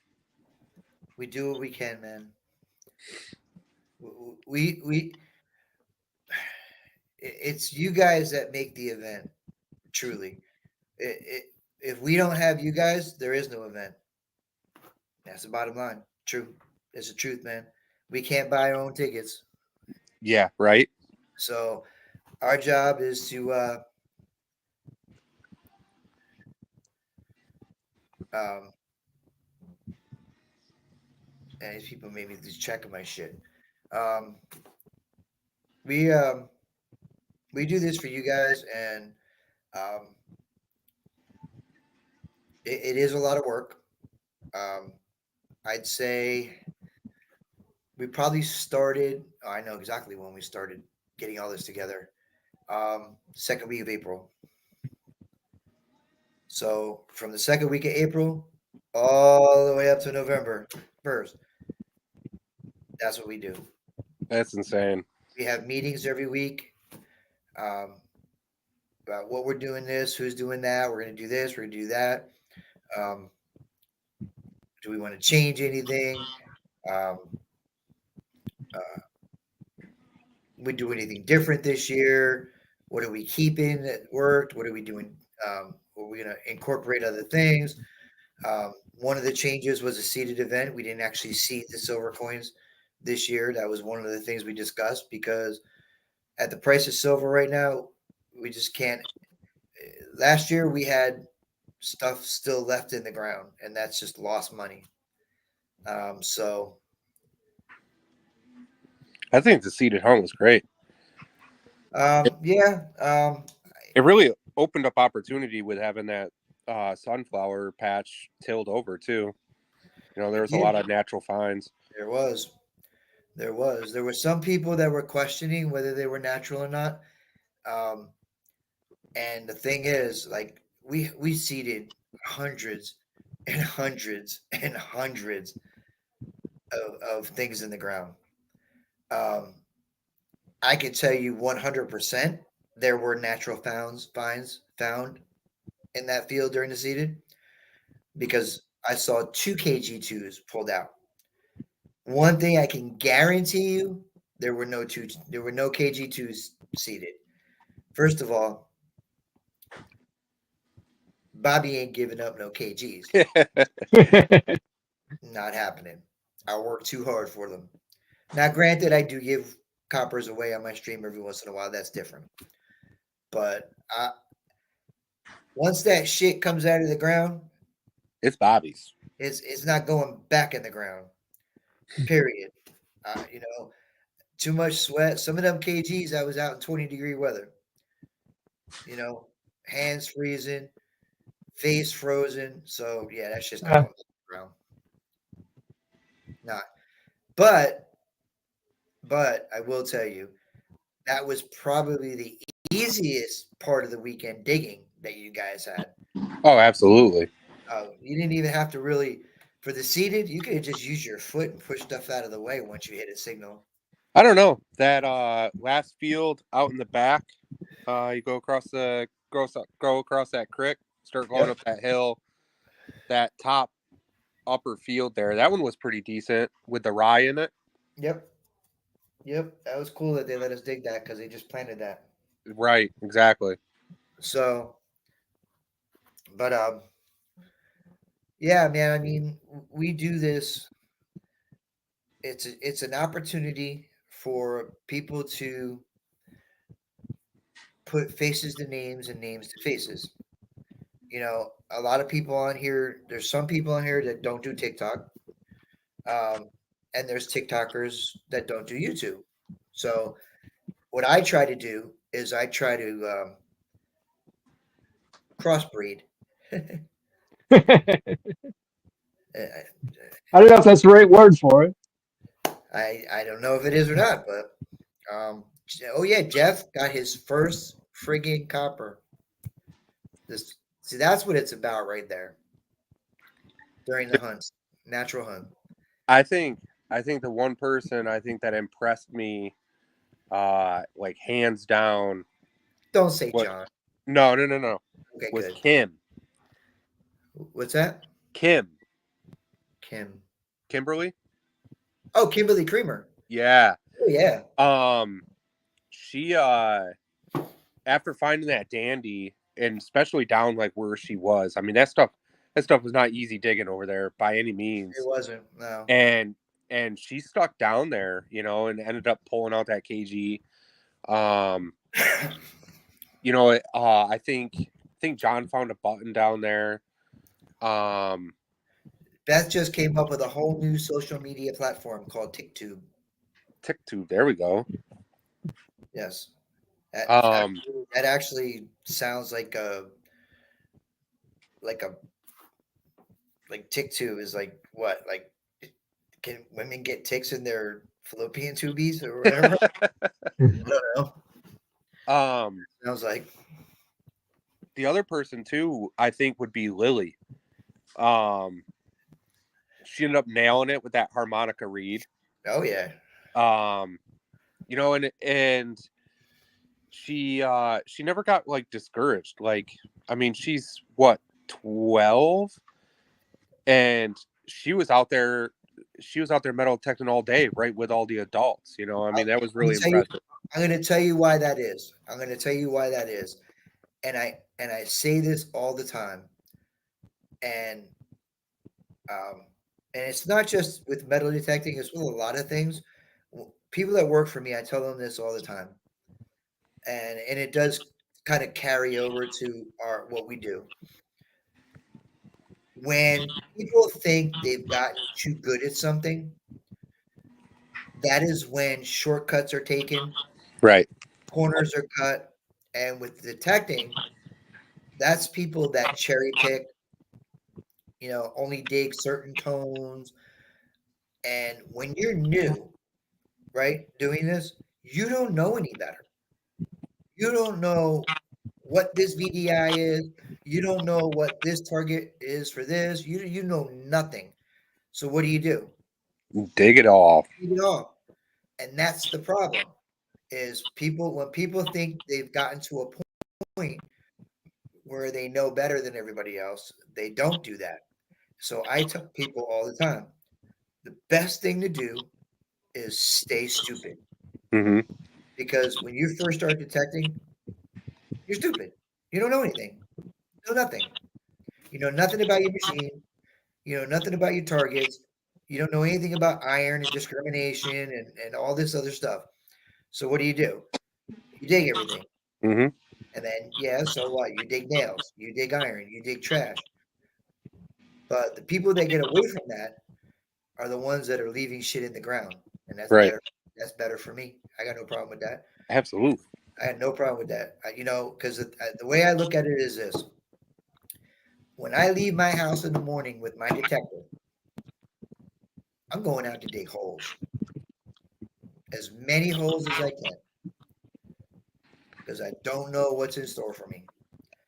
B: We do what we can, man. We it's you guys that make the event, truly. If we don't have you guys, there is no event. That's the bottom line. True. It's the truth, man. We can't buy our own tickets.
D: Yeah, right.
B: So our job is to um and these people made me just checking my shit. Um we um we do this for you guys, and um it is a lot of work. Um I'd say we probably started, oh, I know exactly when we started getting all this together. Second week of April. So from the second week of April all the way up to November 1st, that's what we do.
D: That's insane.
B: We have meetings every week um, about what we're doing this, who's doing that. We're going to do this, we're going to do that. Um, do we want to change anything? Um, we do anything different this year? What are we keeping that worked? What are we doing? Are we going to incorporate other things? One of the changes was a seated event. We didn't actually seat the silver coins this year. That was one of the things we discussed because at the price of silver right now, we just can't. Last year we had stuff still left in the ground, and that's just lost money. So
D: I think the seated home was great.
B: yeah,
D: It really opened up opportunity with having that sunflower patch tilled over too. You know, there was a lot of natural finds.
B: there was. There were some people that were questioning whether they were natural or not. Um, and the thing is, like we seeded hundreds and hundreds and hundreds of things in the ground. Um, I can tell you 100% there were natural finds found in that field during the seeded because I saw 2 KG2s pulled out. One thing I can guarantee you, there were no KG2s seeded. First of all, Bobby ain't giving up no KGs. Not happening. I work too hard for them. Now, granted, I do give coppers away on my stream every once in a while. That's different. But once that shit comes out of the ground,
D: It's Bobby's.
B: it's not going back in the ground. Period. Too much sweat. Some of them KGs, I was out in 20-degree weather. Hands freezing, face frozen. So yeah, that's just not going back in the ground. Not. But I will tell you, that was probably the easiest part of the weekend digging that you guys had.
D: Oh, absolutely.
B: You didn't even have to really, for the seated, you could just use your foot and push stuff out of the way once you hit a signal.
D: I don't know. That last field out in the back, you go across that creek, start going up that hill, that top upper field there. That one was pretty decent with the rye in it.
B: Yep. That was cool that they let us dig that because they just planted that.
D: Right, exactly.
B: So, but yeah, man. I mean, we do this. It's an opportunity for people to put faces to names and names to faces. A lot of people on here. There's some people on here that don't do TikTok, and there's TikTokers that don't do YouTube. So, what I try to do is I try to crossbreed.
A: I don't know if that's the right word for it.
B: I don't know if it is or not, but oh yeah, Jeff got his first friggin' copper. See, that's what it's about right there. During the hunts, natural hunt.
D: I think the one person that impressed me, like hands down.
B: Don't say John.
D: No.
B: Okay,
D: was
B: good.
D: Kim.
B: What's that?
D: Kim. Kimberly?
B: Oh, Kimberly Creamer.
D: Yeah.
B: Oh yeah.
D: She after finding that dandy, and especially down like where she was, I mean that stuff was not easy digging over there by any means.
B: It wasn't, no.
D: And and she stuck down there, you know, and ended up pulling out that KG. You know, I think John found a button down there.
B: Beth just came up with a whole new social media platform called TikTok.
D: TikTok, there we go.
B: Yes. That,
D: Um,
B: that actually sounds like like TikTok is like what? Like, can women get ticks in their fallopian tubies or whatever? I don't know. Sounds like.
D: the other person too, I think, would be Lily. She ended up nailing it with that harmonica reed.
B: Oh yeah.
D: You know, and she never got like discouraged. Like, I mean, she's what, 12, and she was out there metal detecting all day, right, with all the adults. You know, I mean, that was really impressive.
B: I'm going to tell you why that is. I'm going to tell you why that is. And I say this all the time. And it's not just with metal detecting, it's with a lot of things. People that work for me, I tell them this all the time. And it does kind of carry over to what we do. When people think they've gotten too good at something, that is when shortcuts are taken,
D: Right.
B: corners are cut, and with detecting, that's people that cherry pick, only dig certain tones. And when you're new, right, doing this, you don't know any better. You don't know what this VDI is. You don't know what this target is for this. You know nothing. So what do?
D: Dig it all.
B: Dig it off. And that's the problem. Is when people think they've gotten to a point where they know better than everybody else, they don't do that. So I tell people all the time, the best thing to do is stay stupid.
D: Mm-hmm.
B: Because when you first start detecting, you're stupid. You don't know anything. You know nothing. You know nothing about your machine. You know nothing about your targets. You don't know anything about iron and discrimination and all this other stuff. So what do? You dig everything.
D: Mm-hmm.
B: And then, yeah, so what? You dig nails, you dig iron, you dig trash. But the people that get away from that are the ones that are leaving shit in the ground. And that's
D: Right.
B: better. That's better for me. I got no problem with that.
D: Absolutely.
B: I had no problem with that. Because the way I look at it is this. When I leave my house in the morning with my detector, I'm going out to dig holes. As many holes as I can. Because I don't know what's in store for me.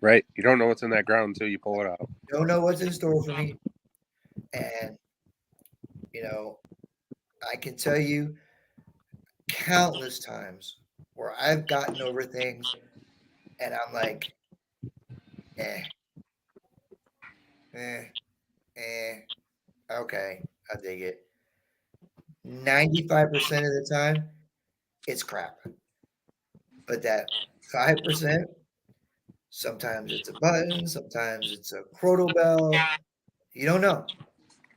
D: Right. You don't know what's in that ground until you pull it out.
B: Don't know what's in store for me. And, I can tell you countless times where I've gotten over things and I'm like, eh, eh, okay, I dig it. 95% of the time, it's crap. But that 5%, sometimes it's a button, sometimes it's a crotal bell. You don't know.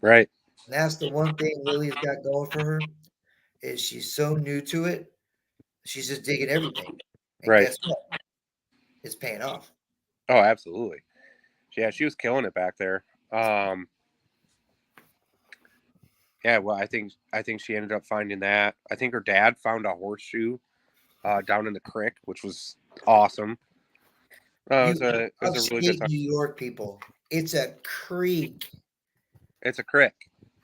D: Right.
B: And that's the one thing Lily's got going for her is she's so new to it. She's just digging everything. And
D: Right.
B: guess what? It's paying off.
D: Oh, absolutely. Yeah, she was killing it back there. Yeah, well, I think she ended up finding that. I think her dad found a horseshoe down in the creek, which was awesome. It was a really good
B: Upstate
D: time.
B: New York people. It's a creek.
D: It's a creek.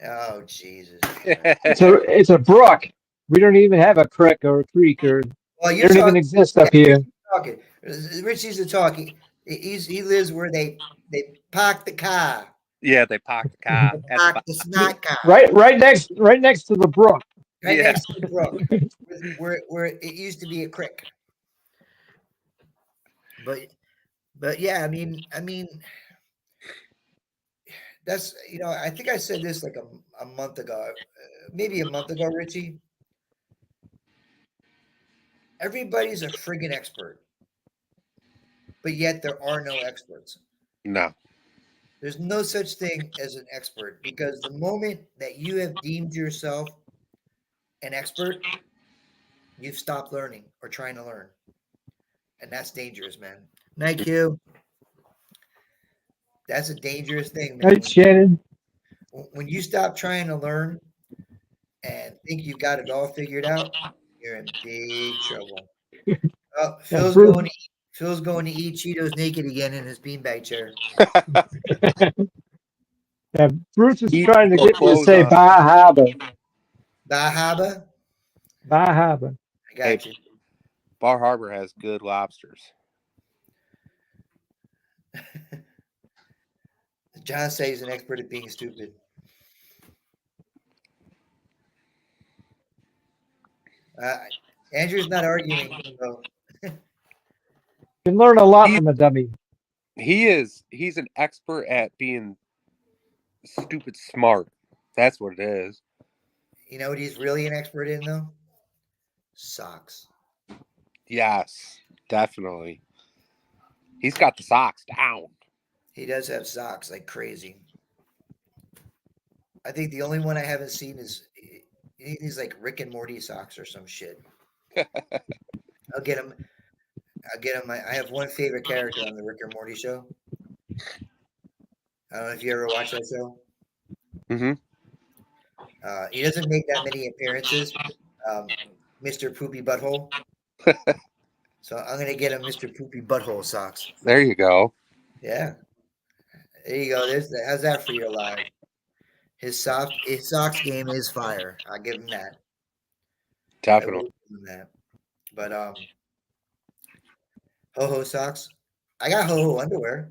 B: Oh Jesus!
A: It's a brook. We don't even have a creek or a creek or
B: Well,
A: they
B: you're
A: don't even
B: talking.
A: exist up here.
B: Talking. Richie's talking. He lives where they park the car.
D: Yeah, they parked the car at the
B: Park the
D: bottom.
B: smart car.
A: Right next to the brook.
B: Right
D: Yeah.
B: next to the brook, where it used to be a creek. But yeah, I mean, that's I think I said this like a month ago, maybe a month ago, Richie. Everybody's a friggin' expert, but yet there are no experts.
D: No.
B: There's no such thing as an expert because the moment that you have deemed yourself an expert, you've stopped learning or trying to learn. And that's dangerous, man. Night Q. That's a dangerous thing, man.
A: Right, Shannon?
B: When you stop trying to learn and think you've got it all figured out, you're in big trouble. Oh,
A: Yeah, Bruce,
B: Phil's going to eat Cheetos naked again in his beanbag chair.
A: yeah, Bruce is
D: Keep
A: trying to
D: your
A: get me to
D: clothes
A: say
D: on.
A: Bahaba.
B: Bahaba,
A: Bahaba.
B: I got you.
D: Bar Harbor has good lobsters.
B: John says he's an expert at being stupid. Andrew's not arguing. So.
A: You can learn a lot from a dummy.
D: He's an expert at being stupid smart. That's what it is.
B: You know what he's really an expert in, though? Socks.
D: Yes, definitely. He's got the socks down.
B: He does have socks like crazy. I think the only one I haven't seen is he's like Rick and Morty socks or some shit. I'll get him. I have one favorite character on the Rick and Morty show. I don't know if you ever watched that show.
D: Mm-hmm.
B: He doesn't make that many appearances, Mr. Poopy Butthole. So I'm gonna get him Mr. Poopy Butthole socks.
D: There you go.
B: Yeah, there you go. How's that for your live? His socks game is fire. I'll give him that. I will
D: Definitely.
B: give him that. But ho-ho socks. I got ho-ho underwear.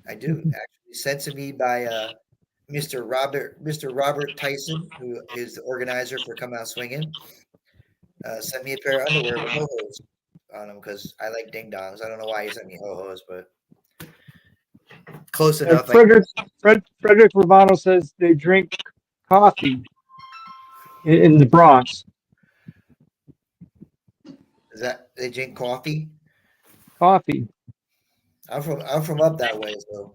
B: I do actually sent to me by Mr. Robert Tyson, who is the organizer for Come Out Swinging. Sent me a pair of underwear with ho-hos on them because I like ding dongs. I don't know why he sent me ho-hos, but close enough.
A: Frederick Romano says they drink coffee in the Bronx.
B: Is that they drink coffee?
A: Coffee.
B: I'm from up that way, so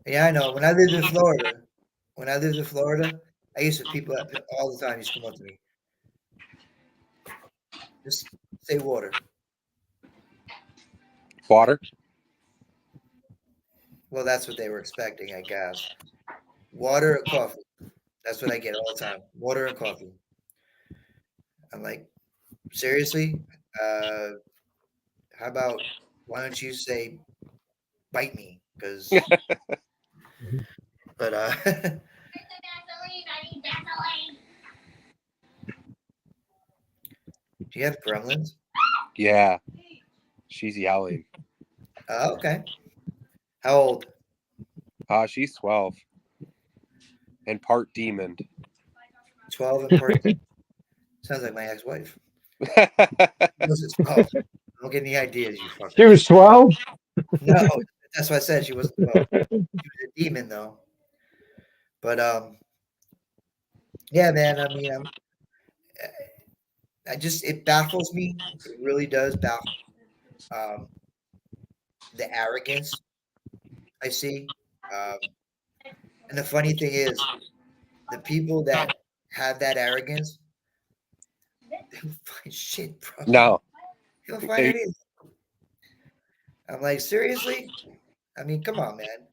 B: yeah, I know. When I lived in Florida, I used to people all the time used to come up to me. Just say water.
D: Water.
B: Well, that's what they were expecting, I guess. Water or coffee. That's what I get all the time. Water and coffee. I'm like, seriously? How about why don't you say bite me? Because but do you have gremlins?
D: Yeah. She's yelling.
B: Okay. How old?
D: She's 12. And part demon.
B: 12 and part. Sounds like my ex-wife. What's it 12? Don't get any ideas, you fucker.
A: She was 12?
B: No, that's why I said she wasn't 12. She was a demon, though. But yeah, man. I mean, it baffles me. It really does baffle the arrogance I see. And the funny thing is, the people that have that arrogance, they don't find shit, bro.
D: No.
B: They don't find anything. I'm like, seriously? I mean, come on, man.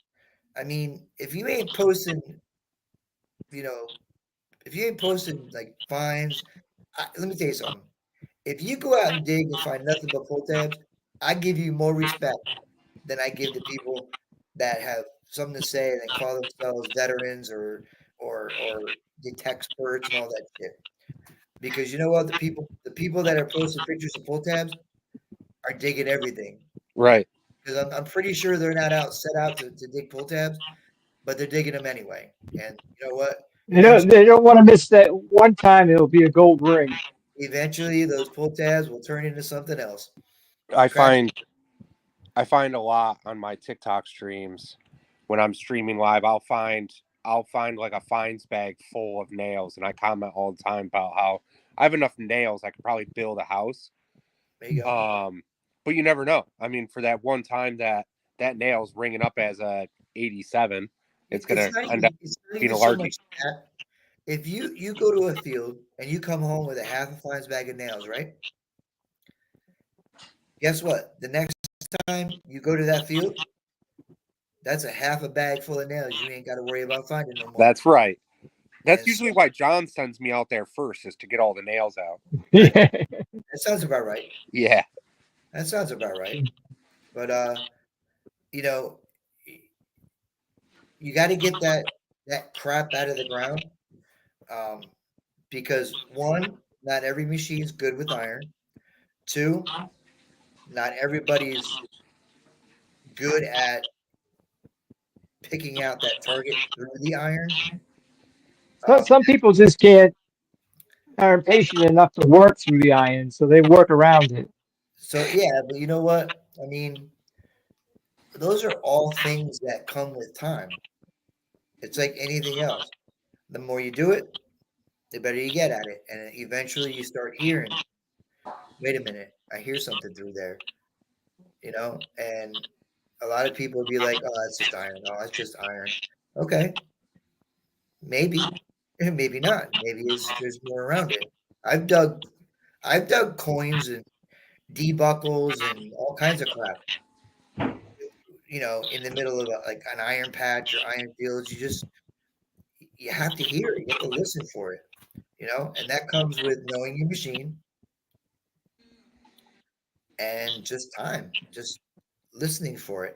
B: I mean, if you ain't posting, if you ain't posting like finds, let me tell you something. If you go out and dig and find nothing but pull tabs, I give you more respect than I give to people that have something to say and call themselves veterans or experts and all that shit. Because you know what, the people that are posting pictures of pull tabs are digging everything.
D: Right.
B: Because I'm pretty sure they're not set out to dig pull tabs, but they're digging them anyway. And you know what?
A: They don't want to miss that one time it'll be a gold ring.
B: Eventually, those pull tabs will turn into something else.
D: I find a lot on my TikTok streams when I'm streaming live. I'll find like a finds bag full of nails, and I comment all the time about how I have enough nails I could probably build a house.
B: There you go.
D: But you never know. I mean, for that one time that that nail's ringing up as a 87. It's
B: It's
D: gonna
B: not
D: end
B: even,
D: up
B: it's not
D: being
B: even
D: a
B: so
D: large.
B: much that. If you go to a field and you come home with a half a fines bag of nails, right? Guess what? The next time you go to that field, that's a half a bag full of nails you ain't got to worry about finding no more.
D: That's right. That's
B: And
D: usually
B: so-
D: why John sends me out there first, is to get all the nails out.
A: Yeah.
B: That sounds about right.
D: Yeah.
B: That sounds about right. But you know, you got to get that crap out of the ground, because one, not every machine is good with iron. Two, not everybody's good at picking out that target through the iron.
A: Some people just aren't patient enough to work through the iron, so they work around it.
B: So yeah, but you know what? I mean, those are all things that come with time. It's like anything else. The more you do it, the better you get at it. And eventually you start hearing, wait a minute, I hear something through there, and a lot of people would be like, oh, that's just iron. Oh, that's just iron. Okay. Maybe, maybe not. Maybe there's more around it. I've dug coins and debuckles and all kinds of crap, in the middle of like an iron patch or iron fields. You have to hear it. You have to listen for it, and that comes with knowing your machine and just time, just listening for it.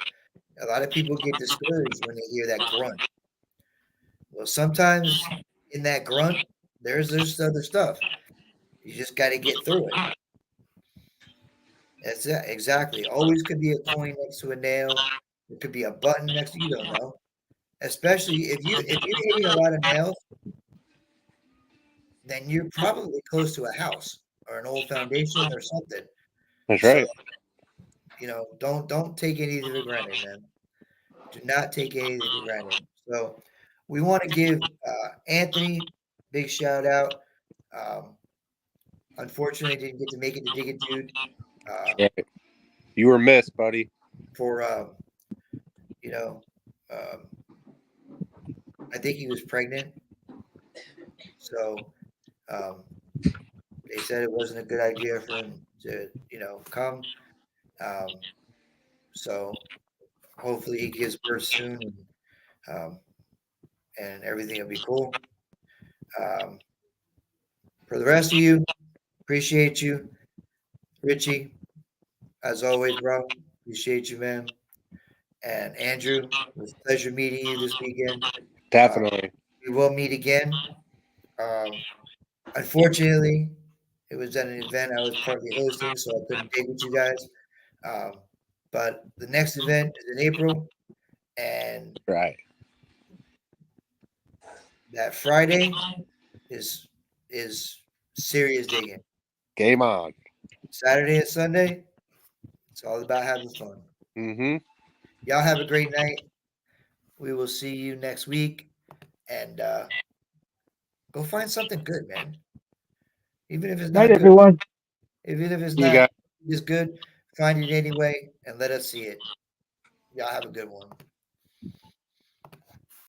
B: A lot of people get discouraged when they hear that grunt. Well, sometimes in that grunt, there's other stuff. You just got to get through it. That's it. Exactly. Always could be a coin next to a nail. It could be a button next to, you don't know. Especially if you're hitting a lot of nails, then you're probably close to a house or an old foundation or something.
D: That's
B: So,
D: right.
B: don't take anything for granted, man. Do not take anything for granted. So we want to give Anthony big shout out. Um, unfortunately, didn't get to make it to Dig It Dude
D: Yeah. You were missed, buddy.
B: for you know um, I think he was pregnant, so they said it wasn't a good idea for him to come. Um, so hopefully he gives birth soon, and everything will be cool. Um, for the rest of you, appreciate you, Richie, as always, bro. Appreciate you, man. And Andrew, it was a pleasure meeting you this weekend.
D: Definitely.
B: We will meet again. Unfortunately, it was at an event I was partly hosting, so I couldn't dig with you guys. But the next event is in April, and
D: Right.
B: that Friday is serious digging.
D: Game on.
B: Saturday and Sunday, it's all about having fun.
D: Mm-hmm.
B: Y'all have a great night. We will see you next week, and go find something good, man. Even if it's
A: Night,
B: not good,
A: everyone.
B: even if it's
D: You
B: not
D: got
B: as good, find it anyway and let us see it. Y'all have a good one.